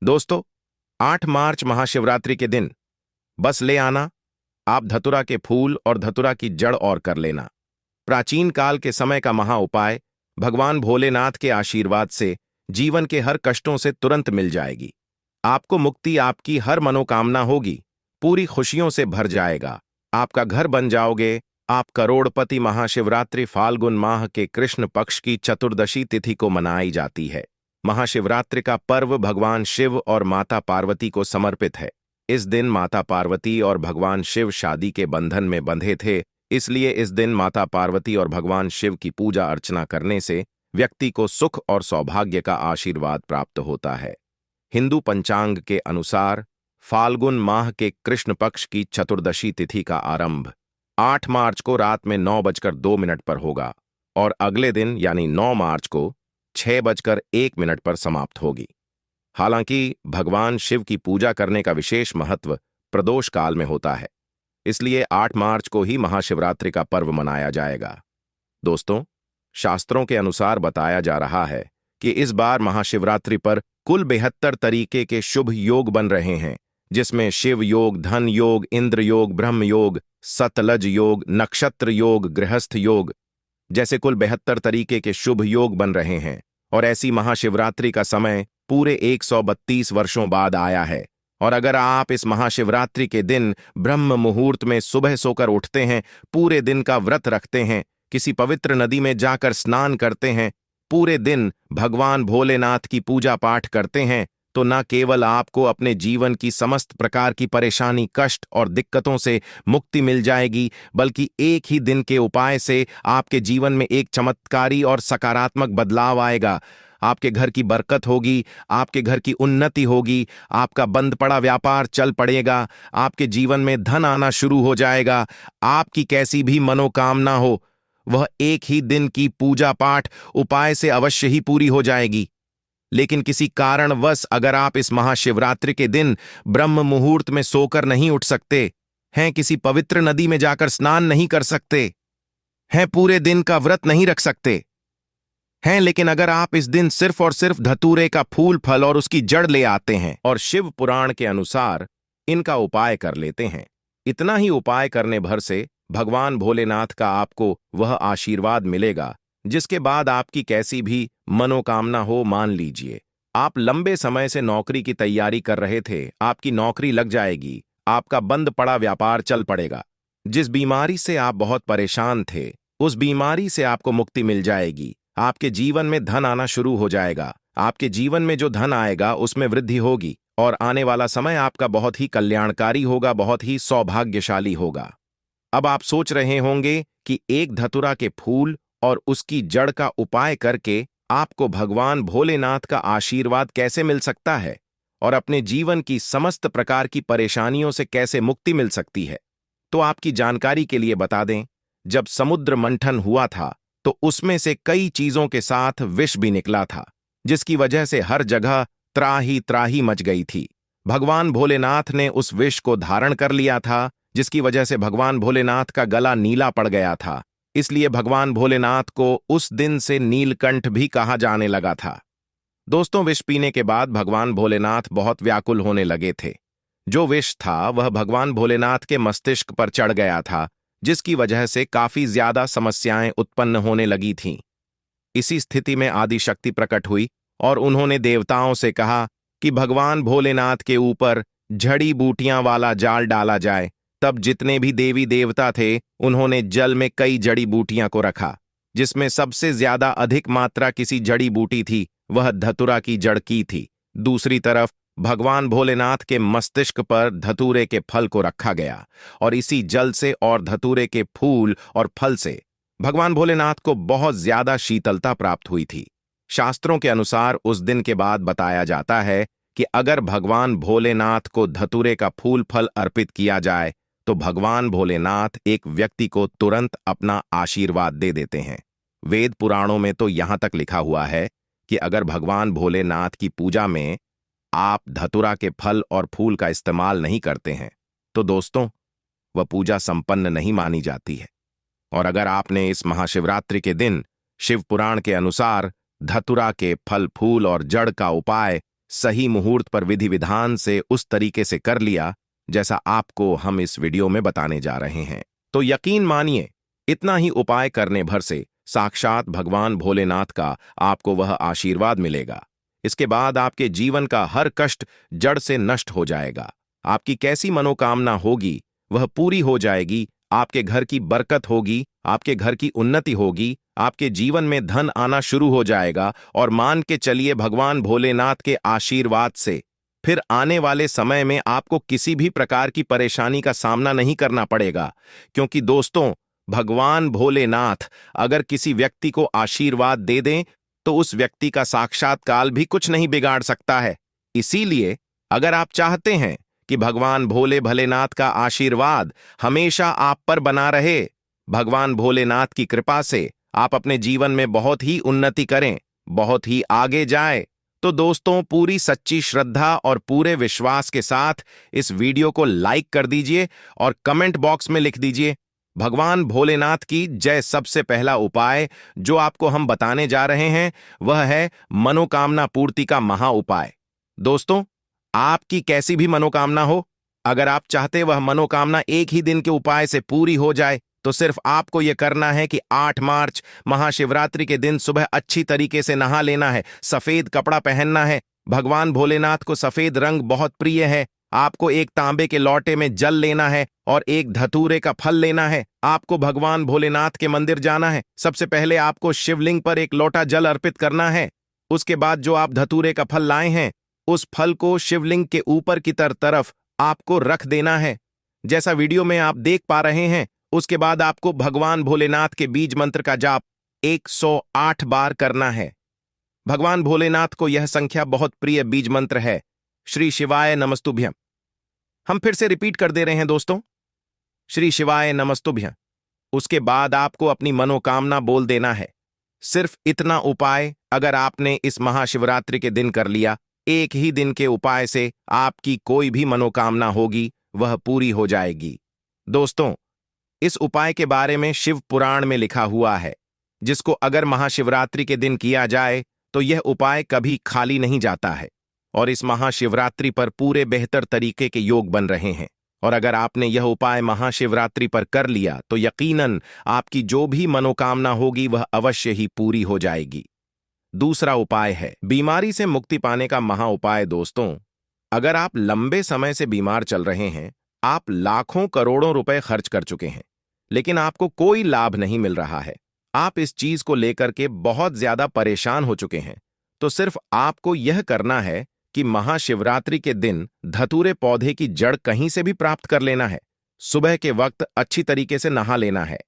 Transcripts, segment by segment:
दोस्तों, 8 मार्च महाशिवरात्रि के दिन बस ले आना आप धतुरा के फूल और धतुरा की जड़ और कर लेना। प्राचीन काल के समय का महा उपाय भगवान भोलेनाथ के आशीर्वाद से जीवन के हर कष्टों से तुरंत मिल जाएगी। आपको मुक्ति, आपकी हर मनोकामना होगी, पूरी खुशियों से भर जाएगा, आपका घर बन जाओगे, आप करोड़पति। महाशिवरात्रि फाल्गुन माह के कृष्ण पक्ष की चतुर्दशी तिथि को मनाई जाती है। महाशिवरात्रि का पर्व भगवान शिव और माता पार्वती को समर्पित है। इस दिन माता पार्वती और भगवान शिव शादी के बंधन में बंधे थे, इसलिए इस दिन माता पार्वती और भगवान शिव की पूजा अर्चना करने से व्यक्ति को सुख और सौभाग्य का आशीर्वाद प्राप्त होता है। हिंदू पंचांग के अनुसार फाल्गुन माह के कृष्ण पक्ष की चतुर्दशी तिथि का आरंभ 8 मार्च को रात में 9:02 पर होगा और अगले दिन यानी 9 मार्च को 6:01 पर समाप्त होगी। हालांकि भगवान शिव की पूजा करने का विशेष महत्व प्रदोष काल में होता है, इसलिए 8 मार्च को ही महाशिवरात्रि का पर्व मनाया जाएगा। दोस्तों, शास्त्रों के अनुसार बताया जा रहा है कि इस बार महाशिवरात्रि पर कुल 72 तरीके के शुभ योग बन रहे हैं, जिसमें शिव योग, धन योग, इंद्र योग, ब्रह्म योग, सतलज योग, नक्षत्र योग, गृहस्थ योग जैसे कुल 72 तरीके के शुभ योग बन रहे हैं। और ऐसी महाशिवरात्रि का समय पूरे 132 वर्षों बाद आया है। और अगर आप इस महाशिवरात्रि के दिन ब्रह्म मुहूर्त में सुबह सोकर उठते हैं, पूरे दिन का व्रत रखते हैं, किसी पवित्र नदी में जाकर स्नान करते हैं, पूरे दिन भगवान भोलेनाथ की पूजा पाठ करते हैं, तो न केवल आपको अपने जीवन की समस्त प्रकार की परेशानी, कष्ट और दिक्कतों से मुक्ति मिल जाएगी, बल्कि एक ही दिन के उपाय से आपके जीवन में एक चमत्कारी और सकारात्मक बदलाव आएगा। आपके घर की बरकत होगी, आपके घर की उन्नति होगी, आपका बंद पड़ा व्यापार चल पड़ेगा, आपके जीवन में धन आना शुरू हो जाएगा। आपकी कैसी भी मनोकामना हो, वह एक ही दिन की पूजा पाठ उपाय से अवश्य ही पूरी हो जाएगी। लेकिन किसी कारणवश अगर आप इस महाशिवरात्रि के दिन ब्रह्म मुहूर्त में सोकर नहीं उठ सकते हैं, किसी पवित्र नदी में जाकर स्नान नहीं कर सकते हैं, पूरे दिन का व्रत नहीं रख सकते हैं, लेकिन अगर आप इस दिन सिर्फ और सिर्फ धतूरे का फूल, फल और उसकी जड़ ले आते हैं और शिव पुराण के अनुसार इनका उपाय कर लेते हैं, इतना ही उपाय करने भर से भगवान भोलेनाथ का आपको वह आशीर्वाद मिलेगा जिसके बाद आपकी कैसी भी मनोकामना हो। मान लीजिए आप लंबे समय से नौकरी की तैयारी कर रहे थे, आपकी नौकरी लग जाएगी, आपका बंद पड़ा व्यापार चल पड़ेगा, जिस बीमारी से आप बहुत परेशान थे उस बीमारी से आपको मुक्ति मिल जाएगी, आपके जीवन में धन आना शुरू हो जाएगा, आपके जीवन में जो धन आएगा उसमें वृद्धि होगी और आने वाला समय आपका बहुत ही कल्याणकारी होगा, बहुत ही सौभाग्यशाली होगा। अब आप सोच रहे होंगे कि एक धतुरा के फूल और उसकी जड़ का उपाय करके आपको भगवान भोलेनाथ का आशीर्वाद कैसे मिल सकता है और अपने जीवन की समस्त प्रकार की परेशानियों से कैसे मुक्ति मिल सकती है। तो आपकी जानकारी के लिए बता दें, जब समुद्र मंथन हुआ था तो उसमें से कई चीजों के साथ विष भी निकला था, जिसकी वजह से हर जगह त्राही त्राही मच गई थी। भगवान भोलेनाथ ने उस विष को धारण कर लिया था, जिसकी वजह से भगवान भोलेनाथ का गला नीला पड़ गया था, इसलिए भगवान भोलेनाथ को उस दिन से नीलकंठ भी कहा जाने लगा था। दोस्तों, विष पीने के बाद भगवान भोलेनाथ बहुत व्याकुल होने लगे थे। जो विष था वह भगवान भोलेनाथ के मस्तिष्क पर चढ़ गया था, जिसकी वजह से काफी ज्यादा समस्याएं उत्पन्न होने लगी थीं। इसी स्थिति में आदिशक्ति प्रकट हुई और उन्होंने देवताओं से कहा कि भगवान भोलेनाथ के ऊपर जड़ी बूटियां वाला जाल डाला जाए। तब जितने भी देवी देवता थे उन्होंने जल में कई जड़ी बूटियां को रखा, जिसमें सबसे ज्यादा अधिक मात्रा किसी जड़ी बूटी थी, वह धतुरा की जड़ की थी। दूसरी तरफ भगवान भोलेनाथ के मस्तिष्क पर धतूरे के फल को रखा गया और इसी जल से और धतूरे के फूल और फल से भगवान भोलेनाथ को बहुत ज्यादा शीतलता प्राप्त हुई थी। शास्त्रों के अनुसार उस दिन के बाद बताया जाता है कि अगर भगवान भोलेनाथ को धतूरे का फूल फल अर्पित किया जाए तो भगवान भोलेनाथ एक व्यक्ति को तुरंत अपना आशीर्वाद दे देते हैं। वेद पुराणों में तो यहां तक लिखा हुआ है कि अगर भगवान भोलेनाथ की पूजा में आप धतूरा के फल और फूल का इस्तेमाल नहीं करते हैं तो दोस्तों वह पूजा संपन्न नहीं मानी जाती है। और अगर आपने इस महाशिवरात्रि के दिन शिव पुराण के अनुसार धतूरा के फल, फूल और जड़ का उपाय सही मुहूर्त पर विधि विधान से उस तरीके से कर लिया जैसा आपको हम इस वीडियो में बताने जा रहे हैं, तो यकीन मानिए इतना ही उपाय करने भर से साक्षात भगवान भोलेनाथ का आपको वह आशीर्वाद मिलेगा। इसके बाद आपके जीवन का हर कष्ट जड़ से नष्ट हो जाएगा। आपकी कैसी मनोकामना होगी वह पूरी हो जाएगी। आपके घर की बरकत होगी, आपके घर की उन्नति होगी, आपके जीवन में धन आना शुरू हो जाएगा। और मान के चलिए भगवान भोलेनाथ के आशीर्वाद से फिर आने वाले समय में आपको किसी भी प्रकार की परेशानी का सामना नहीं करना पड़ेगा। क्योंकि दोस्तों, भगवान भोलेनाथ अगर किसी व्यक्ति को आशीर्वाद दे दें तो उस व्यक्ति का साक्षात काल भी कुछ नहीं बिगाड़ सकता है। इसीलिए अगर आप चाहते हैं कि भगवान भोले भोलेनाथ का आशीर्वाद हमेशा आप पर बना रहे, भगवान भोलेनाथ की कृपा से आप अपने जीवन में बहुत ही उन्नति करें, बहुत ही आगे जाए, तो दोस्तों पूरी सच्ची श्रद्धा और पूरे विश्वास के साथ इस वीडियो को लाइक कर दीजिए और कमेंट बॉक्स में लिख दीजिए भगवान भोलेनाथ की जय। सबसे पहला उपाय जो आपको हम बताने जा रहे हैं वह है मनोकामना पूर्ति का महा उपाय। दोस्तों, आपकी कैसी भी मनोकामना हो, अगर आप चाहते वह मनोकामना एक ही दिन के उपाय से पूरी हो जाए तो सिर्फ आपको यह करना है कि 8 मार्च महाशिवरात्रि के दिन सुबह अच्छी तरीके से नहा लेना है, सफेद कपड़ा पहनना है। भगवान भोलेनाथ को सफेद रंग बहुत प्रिय है। आपको एक तांबे के लोटे में जल लेना है और एक धतूरे का फल लेना है। आपको भगवान भोलेनाथ के मंदिर जाना है। सबसे पहले आपको शिवलिंग पर एक लोटा जल अर्पित करना है। उसके बाद जो आप धतूरे का फल लाए हैं उस फल को शिवलिंग के ऊपर की तरफ आपको रख देना है, जैसा वीडियो में आप देख पा रहे हैं। उसके बाद आपको भगवान भोलेनाथ के बीज मंत्र का जाप 108 बार करना है। भगवान भोलेनाथ को यह संख्या बहुत प्रिय बीज मंत्र है, श्री शिवाय नमस्तुभ्यं। हम फिर से रिपीट कर दे रहे हैं दोस्तों, श्री शिवाय नमस्तुभ्यं। उसके बाद आपको अपनी मनोकामना बोल देना है। सिर्फ इतना उपाय अगर आपने इस महाशिवरात्रि के दिन कर लिया, एक ही दिन के उपाय से आपकी कोई भी मनोकामना होगी वह पूरी हो जाएगी। दोस्तों, इस उपाय के बारे में शिव पुराण में लिखा हुआ है, जिसको अगर महाशिवरात्रि के दिन किया जाए तो यह उपाय कभी खाली नहीं जाता है। और इस महाशिवरात्रि पर पूरे बेहतर तरीके के योग बन रहे हैं। और अगर आपने यह उपाय महाशिवरात्रि पर कर लिया तो यकीनन आपकी जो भी मनोकामना होगी वह अवश्य ही पूरी हो जाएगी। दूसरा उपाय है बीमारी से मुक्ति पाने का महा उपाय। दोस्तों, अगर आप लंबे समय से बीमार चल रहे हैं, आप लाखों करोड़ों रुपए खर्च कर चुके हैं, लेकिन आपको कोई लाभ नहीं मिल रहा है, आप इस चीज को लेकर के बहुत ज्यादा परेशान हो चुके हैं, तो सिर्फ आपको यह करना है कि महाशिवरात्रि के दिन धतूरे पौधे की जड़ कहीं से भी प्राप्त कर लेना है। सुबह के वक्त अच्छी तरीके से नहा लेना है।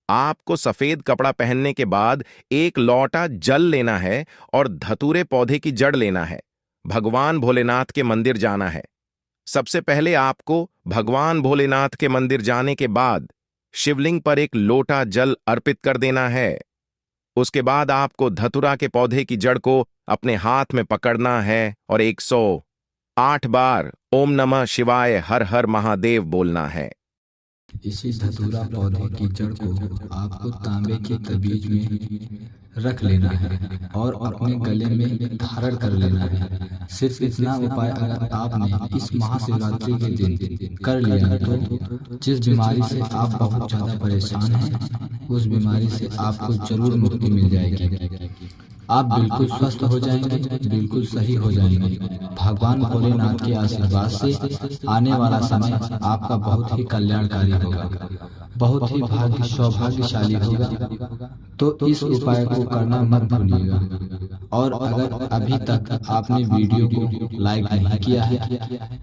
आपको सफेद कपड़ा पहनने के बाद एक लोटा जल लेना है और धतूरे पौधे की जड़ लेना है। भगवान भोलेनाथ के मंदिर जाना है। सबसे पहले आपको भगवान भोलेनाथ के मंदिर जाने के बाद शिवलिंग पर एक लोटा जल अर्पित कर देना है। उसके बाद आपको धतूरा के पौधे की जड़ को अपने हाथ में पकड़ना है और 108 बार ओम नमः शिवाय हर हर महादेव बोलना है। इसी धतूरा पौधे की जड़ को आपको तांबे के तबीज में रख लेना है और अपने गले में धारण कर लेना है। सिर्फ इतना उपाय अगर आपने इस महाशिवरात्रि के दिन कर लिया है तो जिस बीमारी से आप बहुत ज्यादा परेशान हैं उस बीमारी से आपको जरूर मुक्ति मिल जाएगी। आप बिल्कुल स्वस्थ हो जाएंगे, बिल्कुल सही हो जाएंगे। भगवान भोलेनाथ के आशीर्वाद से आने वाला समय आपका बहुत ही कल्याणकारी होगा, बहुत ही सौभाग्यशाली होगा। तो इस उपाय को करना मत भूलिएगा। और अगर अभी तक आपने वीडियो को लाइक नहीं किया है,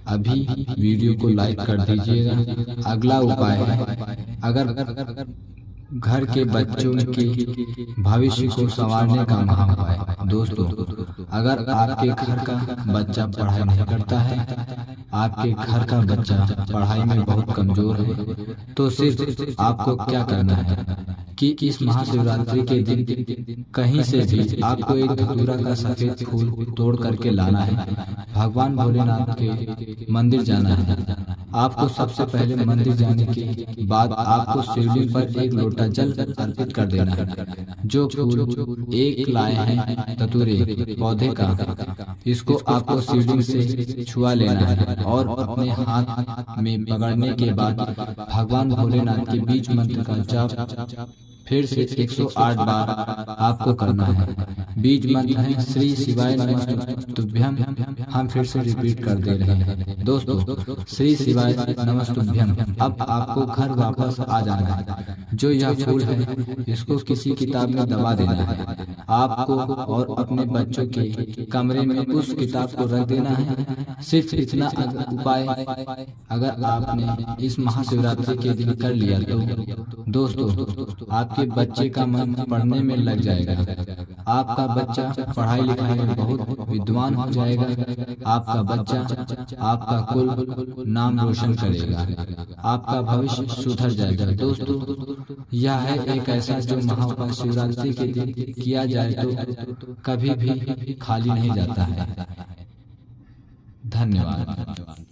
अभी वीडियो को लाइक कर दीजिएगा। अगला उपाय है अगर घर के बच्चों के भविष्य को संवारने का महा उपाय। दोस्तों, अगर आपके घर का बच्चा पढ़ाई नहीं करता है, आपके घर का बच्चा पढ़ाई में बहुत कमजोर है, तो सिर्फ आपको क्या करना है कि इस महाशिवरात्रि के दिन कहीं से भी आपको एक धतूरा का सफेद फूल तोड़ करके लाना है। भगवान भोलेनाथ के मंदिर जाना है आपको सबसे पहले मंदिर जाने के बाद आपको शिवलिंग पर एक लोटा जल अर्पित कर देना है। जो फूल एक लाए हैं धतूरे पौधे का, इसको आपको शिवलिंग से छुआ लेना है और अपने हाथ में पकड़ने के बाद भगवान भोलेनाथ के बीज मंत्र का जाप फिर से 108 बार आपको करना है। बीज मंत्र है श्री शिवाय नमस्तुभ्यम। हम फिर से रिपीट कर दे रहे हैं दोस्तों, श्री शिवाय नमस्तुभ्यम। अब आपको घर वापस आ जाना है। जो यह फूल है इसको किसी किताब में दबा देना है। आपको और अपने बच्चों के कमरे में उस किताब को रख देना है। सिर्फ इतना उपाय अगर आपने इस महाशिवरात्रि के दिन कर लिया तो दोस्तों आपके बच्चे का मन पढ़ने में लग जाएगा। आपका बच्चा पढ़ाई लिखाई में बहुत विद्वान हो जाएगा। आपका बच्चा आपका कुल नाम रोशन करेगा। आपका भविष्य सुधर जाएगा। दोस्तों यह है एक ऐसा जो महाउपाय शिवरात्रि के दिन किया जाए तो कभी भी खाली नहीं जाता है। धन्यवाद।